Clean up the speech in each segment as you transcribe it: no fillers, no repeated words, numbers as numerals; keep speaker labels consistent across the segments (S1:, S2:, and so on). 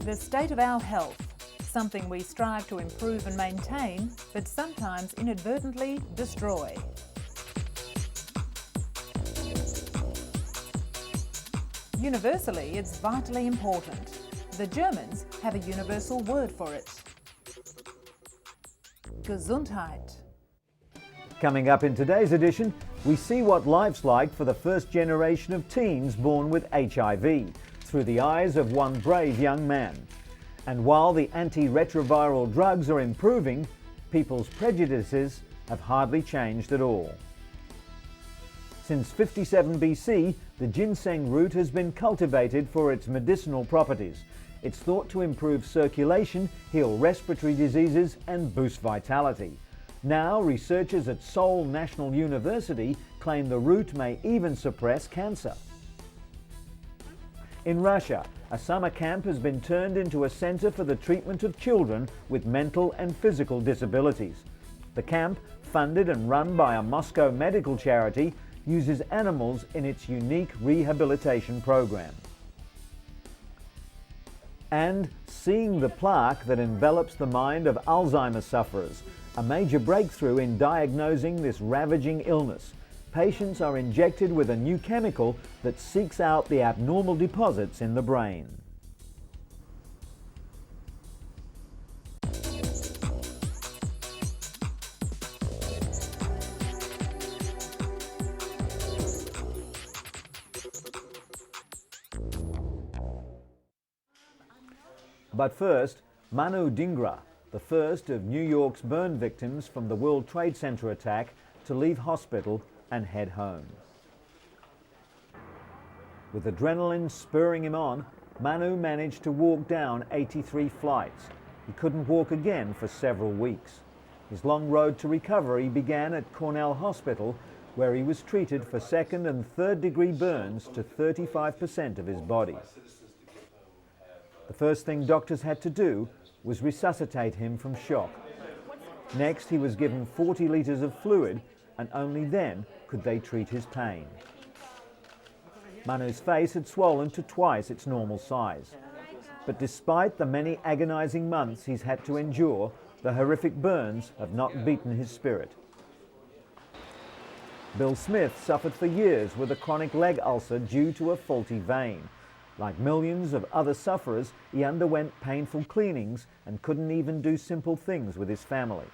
S1: The state of our health, something we strive to improve and maintain, but sometimes inadvertently destroy. Universally, it's vitally important. The Germans have a universal word for it. Gesundheit.
S2: Coming up in today's edition, we see what life's like for the first generation of teens born with HIV through the eyes of one brave young man. And while the antiretroviral drugs are improving, people's prejudices have hardly changed at all. Since 57 BC, the ginseng root has been cultivated for its medicinal properties. It's thought to improve circulation, heal respiratory diseases, and boost vitality. Now, researchers at Seoul National University claim the root may even suppress cancer. In Russia, a summer camp has been turned into a center for the treatment of children with mental and physical disabilities. The camp, funded and run by a Moscow medical charity, uses animals in its unique rehabilitation program. And seeing the plaque that envelops the mind of Alzheimer's sufferers, a major breakthrough in diagnosing this ravaging illness. Patients are injected with a new chemical that seeks out the abnormal deposits in the brain. But first, Manu Dhingra, the first of New York's burn victims from the World Trade Center attack, to leave hospital and head home. With adrenaline spurring him on, Manu managed to walk down 83 flights. He couldn't walk again for several weeks. His long road to recovery began at Cornell Hospital, where he was treated for second and third degree burns to 35% of his body. The first thing doctors had to do was resuscitate him from shock. Next, he was given 40 litres of fluid, and only then could they treat his pain. Manu's face had swollen to twice its normal size. But despite the many agonizing months he's had to endure, the horrific burns have not beaten his spirit. Bill Smith suffered for years with a chronic leg ulcer due to a faulty vein. Like millions of other sufferers, he underwent painful cleanings and couldn't even do simple things with his family.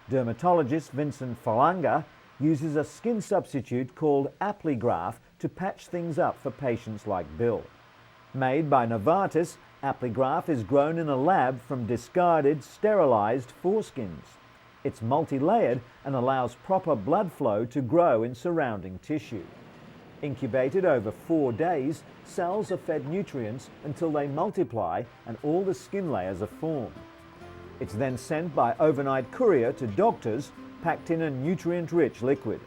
S2: Dermatologist Vincent Falanga uses a skin substitute called Apligraf to patch things up for patients like Bill. Made by Novartis, Apligraf is grown in a lab from discarded, sterilized foreskins. It's multi-layered and allows proper blood flow to grow in surrounding tissue. Incubated over 4 days, cells are fed nutrients until they multiply and all the skin layers are formed. It's then sent by overnight courier to doctors, packed in a nutrient-rich liquid.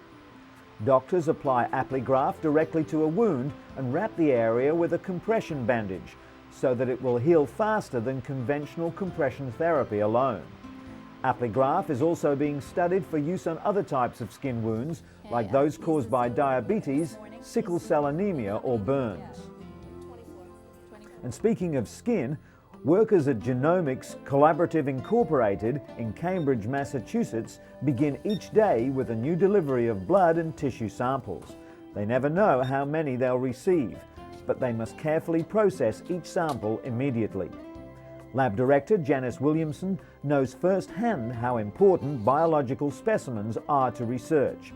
S2: Doctors apply Apligraf directly to a wound and wrap the area with a compression bandage so that it will heal faster than conventional compression therapy alone. Apligraf is also being studied for use on other types of skin wounds, like those caused by diabetes, sickle cell anemia, or burns. And speaking of skin, workers at Genomics Collaborative Incorporated in Cambridge, Massachusetts, begin each day with a new delivery of blood and tissue samples. They never know how many they'll receive, but they must carefully process each sample immediately. Lab Director Janice Williamson knows firsthand how important biological specimens are to research.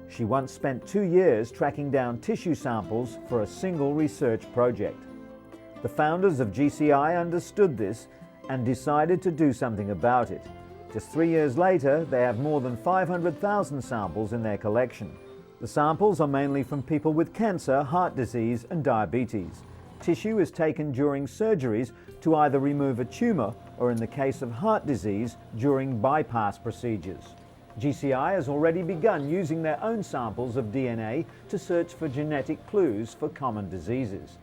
S2: She once spent 2 years tracking down tissue samples for a single research project. The founders of GCI understood this and decided to do something about it. Just 3 years later, they have more than 500,000 samples in their collection. The samples are mainly from people with cancer, heart disease, and diabetes. Tissue is taken during surgeries to either remove a tumor or, in the case of heart disease, during bypass procedures. GCI has already begun using their own samples of DNA to search for genetic clues for common diseases.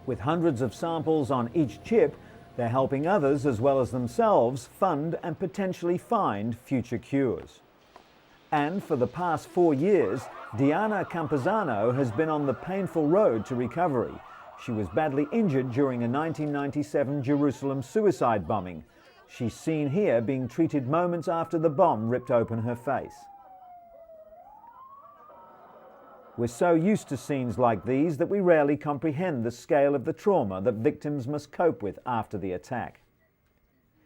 S2: With hundreds of samples on each chip, they're helping others as well as themselves fund and potentially find future cures. And for the past 4 years, Diana Campuzano has been on the painful road to recovery. She was badly injured during a 1997 Jerusalem suicide bombing. She's seen here being treated moments after the bomb ripped open her face. We're so used to scenes like these that we rarely comprehend the scale of the trauma that victims must cope with after the attack.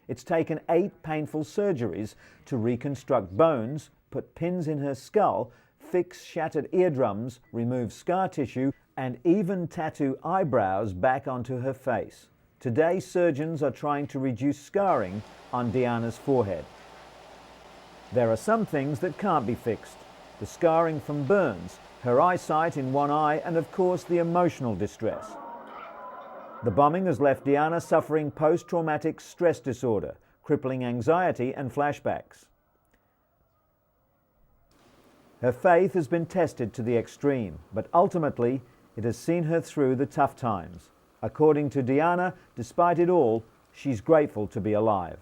S2: It's taken 8 painful surgeries to reconstruct bones, put pins in her skull, fix shattered eardrums, remove scar tissue, and even tattoo eyebrows back onto her face. Today, surgeons are trying to reduce scarring on Diana's forehead. There are some things that can't be fixed. The scarring from burns, her eyesight in one eye, and of course the emotional distress. The bombing has left Diana suffering post-traumatic stress disorder, crippling anxiety and flashbacks. Her faith has been tested to the extreme, but ultimately it has seen her through the tough times. According to Diana, despite it all, she's grateful to be alive.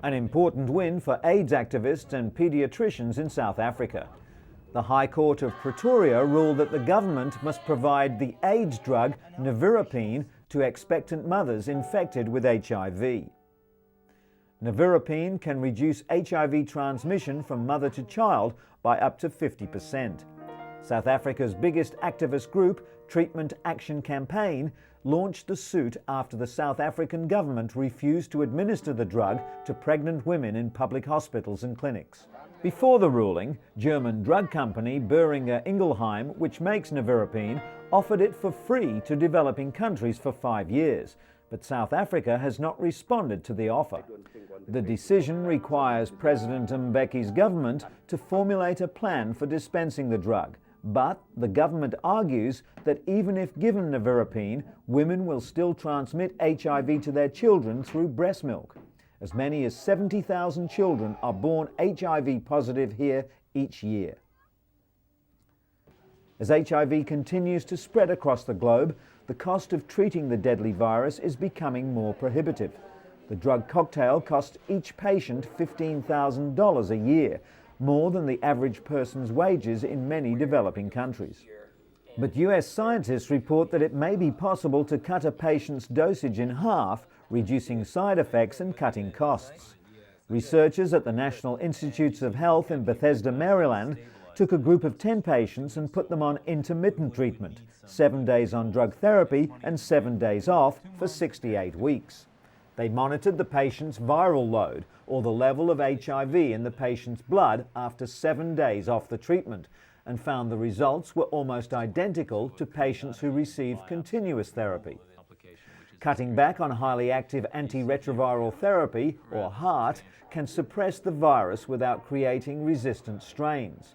S2: An important win for AIDS activists and paediatricians in South Africa. The High Court of Pretoria ruled that the government must provide the AIDS drug nevirapine to expectant mothers infected with HIV. Nevirapine can reduce HIV transmission from mother to child by up to 50%. South Africa's biggest activist group, Treatment Action Campaign, launched the suit after the South African government refused to administer the drug to pregnant women in public hospitals and clinics. Before the ruling, German drug company Boehringer Ingelheim, which makes nevirapine, offered it for free to developing countries for 5 years, but South Africa has not responded to the offer. The decision requires President Mbeki's government to formulate a plan for dispensing the drug. But the government argues that even if given nevirapine, women will still transmit HIV to their children through breast milk. As many as 70,000 children are born HIV positive here each year. As HIV continues to spread across the globe, the cost of treating the deadly virus is becoming more prohibitive. The drug cocktail costs each patient $15,000 a year, more than the average person's wages in many developing countries. But US scientists report that it may be possible to cut a patient's dosage in half, reducing side effects and cutting costs. Researchers at the National Institutes of Health in Bethesda, Maryland, took a group of 10 patients and put them on intermittent treatment, 7 days on drug therapy and 7 days off for 68 weeks. They monitored the patient's viral load, or the level of HIV in the patient's blood after 7 days off the treatment, and found the results were almost identical to patients who received continuous therapy. Cutting back on highly active antiretroviral therapy, or HAART, can suppress the virus without creating resistant strains.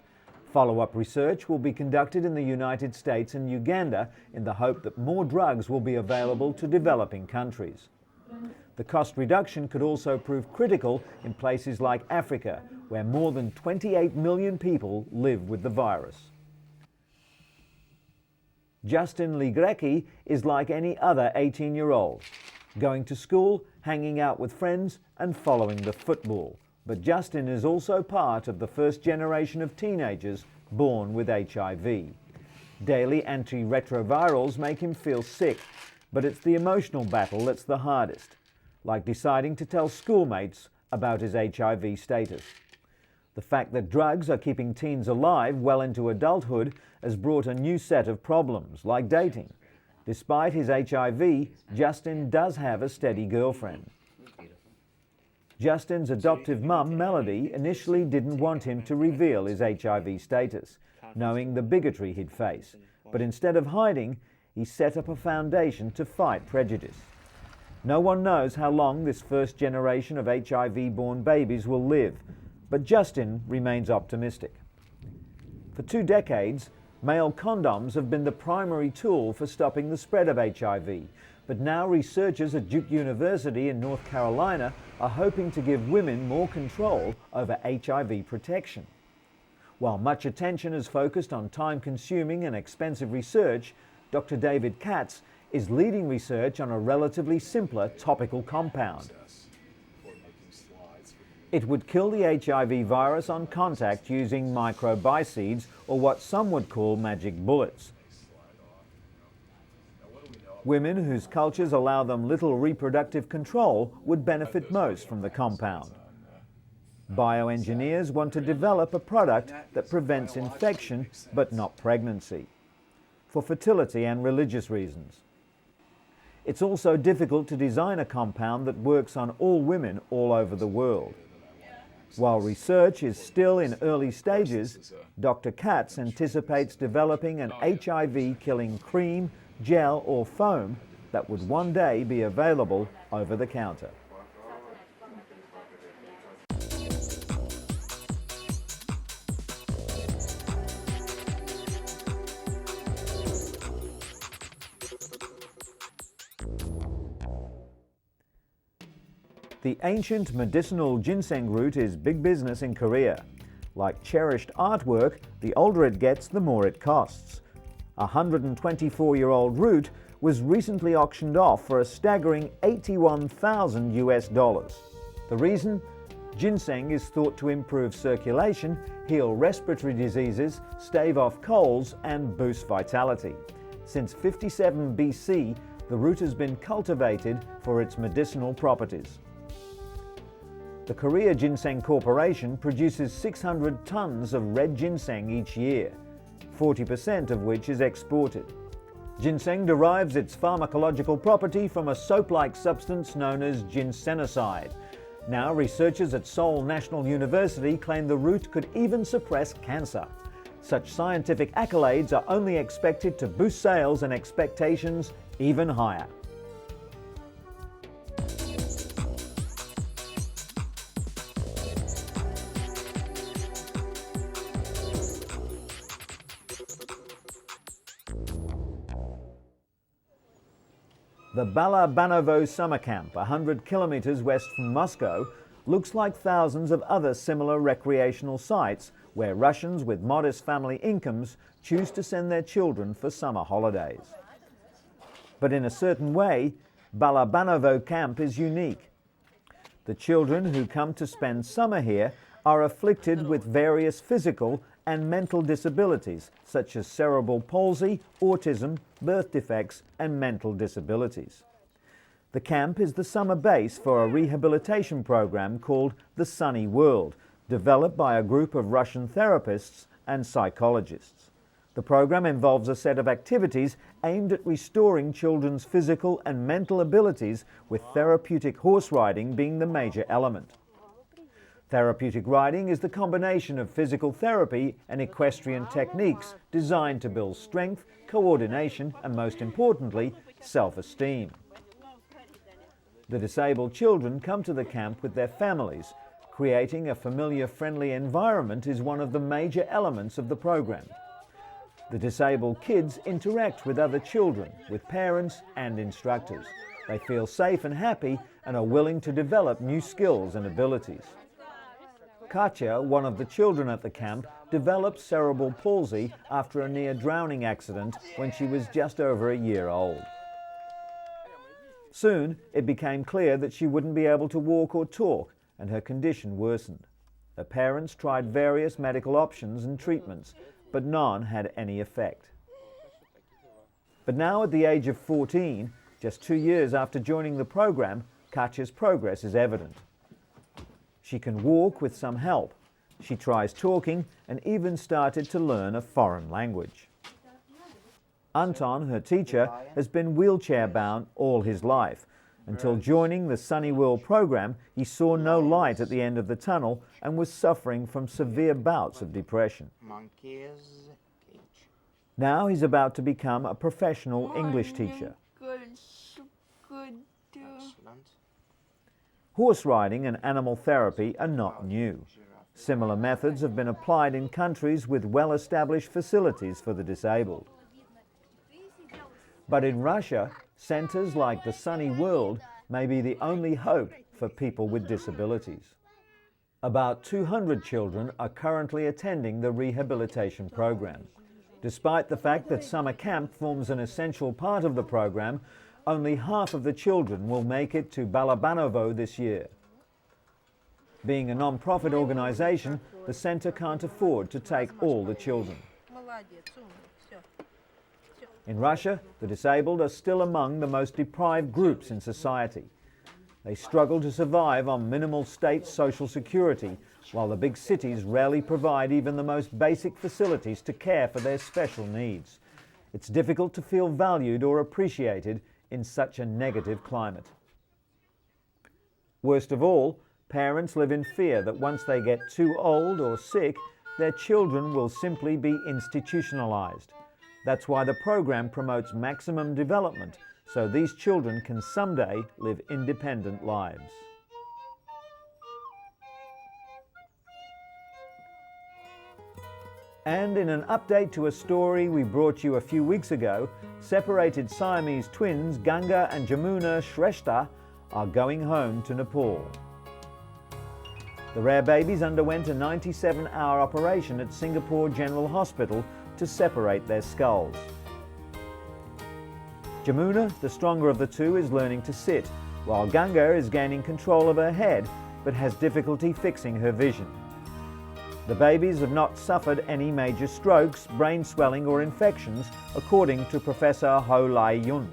S2: Follow-up research will be conducted in the United States and Uganda in the hope that more drugs will be available to developing countries. The cost reduction could also prove critical in places like Africa, where more than 28 million people live with the virus. Justin Ligreki is like any other 18-year-old, going to school, hanging out with friends and following the football. But Justin is also part of the first generation of teenagers born with HIV. Daily antiretrovirals make him feel sick, but it's the emotional battle that's the hardest, like deciding to tell schoolmates about his HIV status. The fact that drugs are keeping teens alive well into adulthood has brought a new set of problems, like dating. Despite his HIV, Justin does have a steady girlfriend. Justin's adoptive mum, Melody, initially didn't want him to reveal his HIV status, knowing the bigotry he'd face. But instead of hiding, he set up a foundation to fight prejudice. No one knows how long this first generation of HIV-born babies will live, but Justin remains optimistic. For 2 decades, male condoms have been the primary tool for stopping the spread of HIV, but now researchers at Duke University in North Carolina are hoping to give women more control over HIV protection. While much attention is focused on time-consuming and expensive research, Dr. David Katz is leading research on a relatively simpler topical compound. It would kill the HIV virus on contact using microbicides, or what some would call magic bullets. Women whose cultures allow them little reproductive control would benefit most from the compound. Bioengineers want to develop a product that prevents infection but not pregnancy, for fertility and religious reasons. It's also difficult to design a compound that works on all women all over the world. While research is still in early stages, Dr. Katz anticipates developing an HIV-killing cream, gel or foam that would one day be available over the counter. The ancient medicinal ginseng root is big business in Korea. Like cherished artwork, the older it gets, the more it costs. A 124-year-old root was recently auctioned off for a staggering $81,000 US. The reason? Ginseng is thought to improve circulation, heal respiratory diseases, stave off colds, and boost vitality. Since 57 BC, the root has been cultivated for its medicinal properties. The Korea Ginseng Corporation produces 600 tons of red ginseng each year, 40% of which is exported. Ginseng derives its pharmacological property from a soap-like substance known as ginsenoside. Now, researchers at Seoul National University claim the root could even suppress cancer. Such scientific accolades are only expected to boost sales and expectations even higher. The Balabanovo summer camp, 100 kilometers west from Moscow, looks like thousands of other similar recreational sites where Russians with modest family incomes choose to send their children for summer holidays. But in a certain way, Balabanovo camp is unique. The children who come to spend summer here are afflicted with various physical and mental disabilities such as cerebral palsy, autism, birth defects, and mental disabilities. The camp is the summer base for a rehabilitation program called the Sunny World, developed by a group of Russian therapists and psychologists. The program involves a set of activities aimed at restoring children's physical and mental abilities, with therapeutic horse riding being the major element. Therapeutic riding is the combination of physical therapy and equestrian techniques designed to build strength, coordination, and most importantly, self-esteem. The disabled children come to the camp with their families. Creating a familiar, friendly environment is one of the major elements of the program. The disabled kids interact with other children, with parents and instructors. They feel safe and happy and are willing to develop new skills and abilities. Katya, one of the children at the camp, developed cerebral palsy after a near-drowning accident when she was just over a year old. Soon, it became clear that she wouldn't be able to walk or talk, and her condition worsened. Her parents tried various medical options and treatments, but none had any effect. But now, at the age of 14, just 2 years after joining the program, Katya's progress is evident. She can walk with some help. She tries talking and even started to learn a foreign language. Anton, her teacher, has been wheelchair-bound all his life. Until joining the Sunny World program, he saw no light at the end of the tunnel and was suffering from severe bouts of depression. Now he's about to become a professional English teacher. Horse riding and animal therapy are not new. Similar methods have been applied in countries with well-established facilities for the disabled. But in Russia, centers like the Sunny World may be the only hope for people with disabilities. About 200 children are currently attending the rehabilitation program. Despite the fact that summer camp forms an essential part of the program, only half of the children will make it to Balabanovo this year. Being a non-profit organisation, the centre can't afford to take all the children. In Russia, the disabled are still among the most deprived groups in society. They struggle to survive on minimal state social security, while the big cities rarely provide even the most basic facilities to care for their special needs. It's difficult to feel valued or appreciated in such a negative climate. Worst of all, parents live in fear that once they get too old or sick, their children will simply be institutionalized. That's why the program promotes maximum development, so these children can someday live independent lives. And in an update to a story we brought you a few weeks ago, separated Siamese twins Ganga and Jamuna Shrestha are going home to Nepal. The rare babies underwent a 97-hour operation at Singapore General Hospital to separate their skulls. Jamuna, the stronger of the two, is learning to sit, while Ganga is gaining control of her head but has difficulty fixing her vision. The babies have not suffered any major strokes, brain swelling or infections, according to Professor Ho Lai Yun.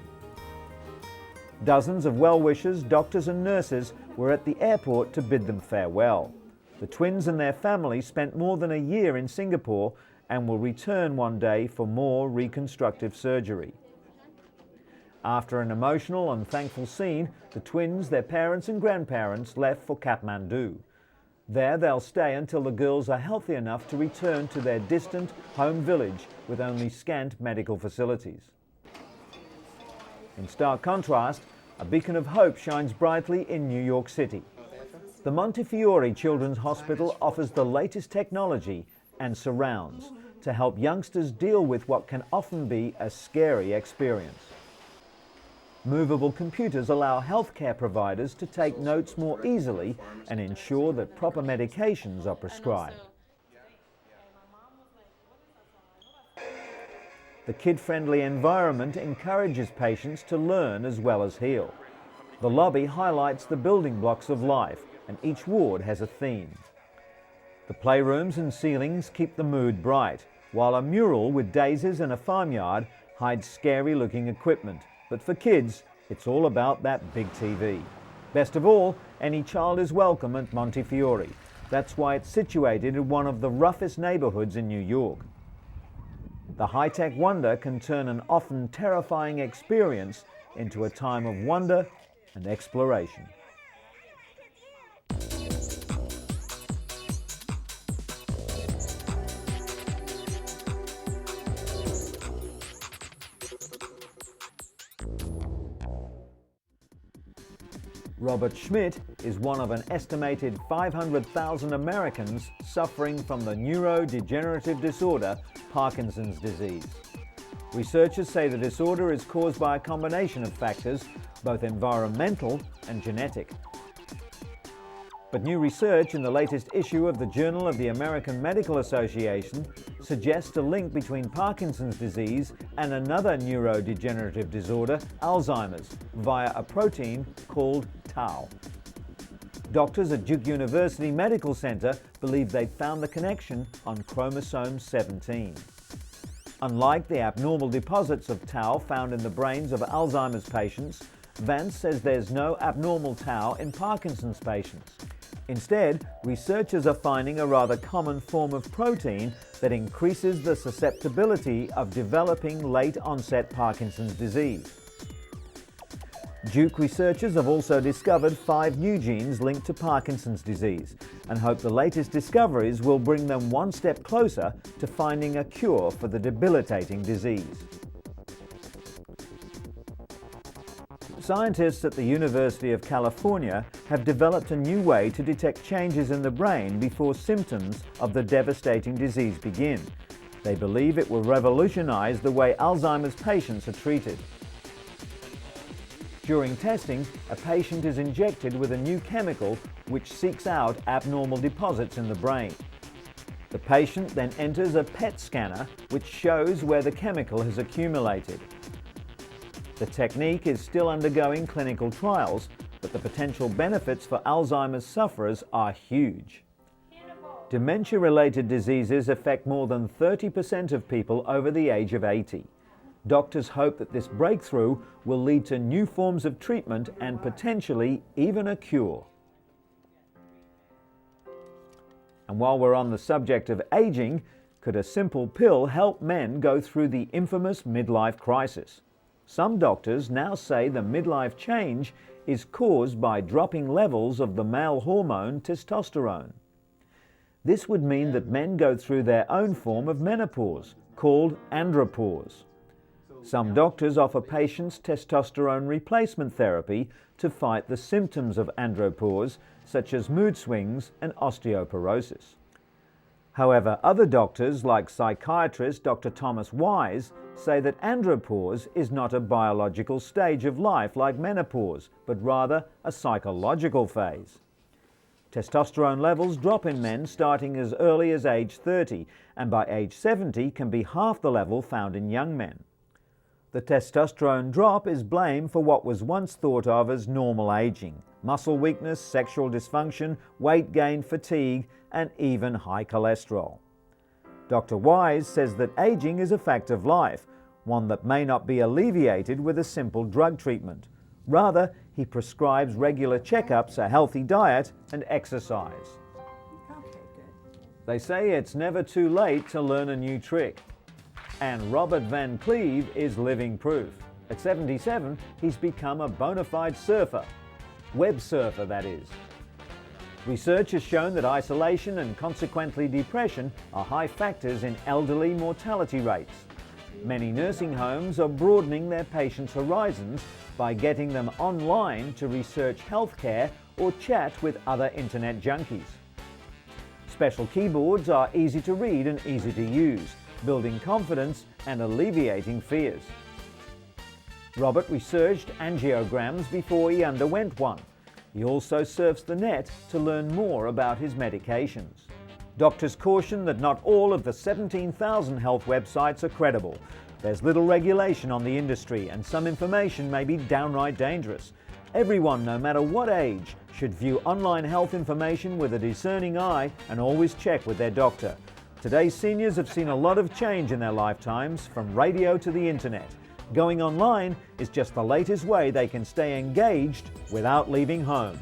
S2: Dozens of well-wishers, doctors and nurses were at the airport to bid them farewell. The twins and their family spent more than a year in Singapore and will return one day for more reconstructive surgery. After an emotional and thankful scene, the twins, their parents and grandparents left for Kathmandu. There they'll stay until the girls are healthy enough to return to their distant home village with only scant medical facilities. In stark contrast, a beacon of hope shines brightly in New York City. The Montefiore Children's Hospital offers the latest technology and surrounds to help youngsters deal with what can often be a scary experience. Movable computers allow healthcare providers to take notes more easily and ensure that proper medications are prescribed. The kid-friendly environment encourages patients to learn as well as heal. The lobby highlights the building blocks of life, and each ward has a theme. The playrooms and ceilings keep the mood bright, while a mural with daisies and a farmyard hides scary-looking equipment. But for kids, it's all about that big TV. Best of all, any child is welcome at Montefiore. That's why it's situated in one of the roughest neighborhoods in New York. The high-tech wonder can turn an often terrifying experience into a time of wonder and exploration. Robert Schmidt is one of an estimated 500,000 Americans suffering from the neurodegenerative disorder Parkinson's disease. Researchers say the disorder is caused by a combination of factors, both environmental and genetic. But new research in the latest issue of the Journal of the American Medical Association suggests a link between Parkinson's disease and another neurodegenerative disorder, Alzheimer's, via a protein called tau. Doctors at Duke University Medical Center believe they'd found the connection on chromosome 17. Unlike the abnormal deposits of tau found in the brains of Alzheimer's patients, Vance says there's no abnormal tau in Parkinson's patients. Instead, researchers are finding a rather common form of protein that increases the susceptibility of developing late-onset Parkinson's disease. Duke researchers have also discovered 5 new genes linked to Parkinson's disease and hope the latest discoveries will bring them one step closer to finding a cure for the debilitating disease. Scientists at the University of California have developed a new way to detect changes in the brain before symptoms of the devastating disease begin. They believe it will revolutionize the way Alzheimer's patients are treated. During testing, a patient is injected with a new chemical which seeks out abnormal deposits in the brain. The patient then enters a PET scanner which shows where the chemical has accumulated. The technique is still undergoing clinical trials, but the potential benefits for Alzheimer's sufferers are huge. Dementia-related diseases affect more than 30% of people over the age of 80. Doctors hope that this breakthrough will lead to new forms of treatment and potentially even a cure. And while we're on the subject of aging, could a simple pill help men go through the infamous midlife crisis? Some doctors now say the midlife change is caused by dropping levels of the male hormone testosterone. This would mean that men go through their own form of menopause, called andropause. Some doctors offer patients testosterone replacement therapy to fight the symptoms of andropause, such as mood swings and osteoporosis. However, other doctors, like psychiatrist Dr. Thomas Wise, say that andropause is not a biological stage of life like menopause, but rather a psychological phase. Testosterone levels drop in men starting as early as age 30, and by age 70 can be half the level found in young men. The testosterone drop is blamed for what was once thought of as normal aging: muscle weakness, sexual dysfunction, weight gain, fatigue, and even high cholesterol. Dr. Wise says that aging is a fact of life, one that may not be alleviated with a simple drug treatment. Rather, he prescribes regular checkups, a healthy diet, and exercise.
S1: Okay, good.
S2: They say it's never too late to learn a new trick. And Robert Van Cleve is living proof. At 77, he's become a bona fide surfer. Web surfer, that is. Research has shown that isolation and consequently depression are high factors in elderly mortality rates. Many nursing homes are broadening their patients' horizons by getting them online to research healthcare or chat with other internet junkies. Special keyboards are easy to read and easy to use, building confidence and alleviating fears. Robert researched angiograms before he underwent one. He also surfs the net to learn more about his medications. Doctors caution that not all of the 17,000 health websites are credible. There's little regulation on the industry, and some information may be downright dangerous. Everyone, no matter what age, should view online health information with a discerning eye and always check with their doctor. Today's seniors have seen a lot of change in their lifetimes, from radio to the internet. Going online is just the latest way they can stay engaged without leaving home.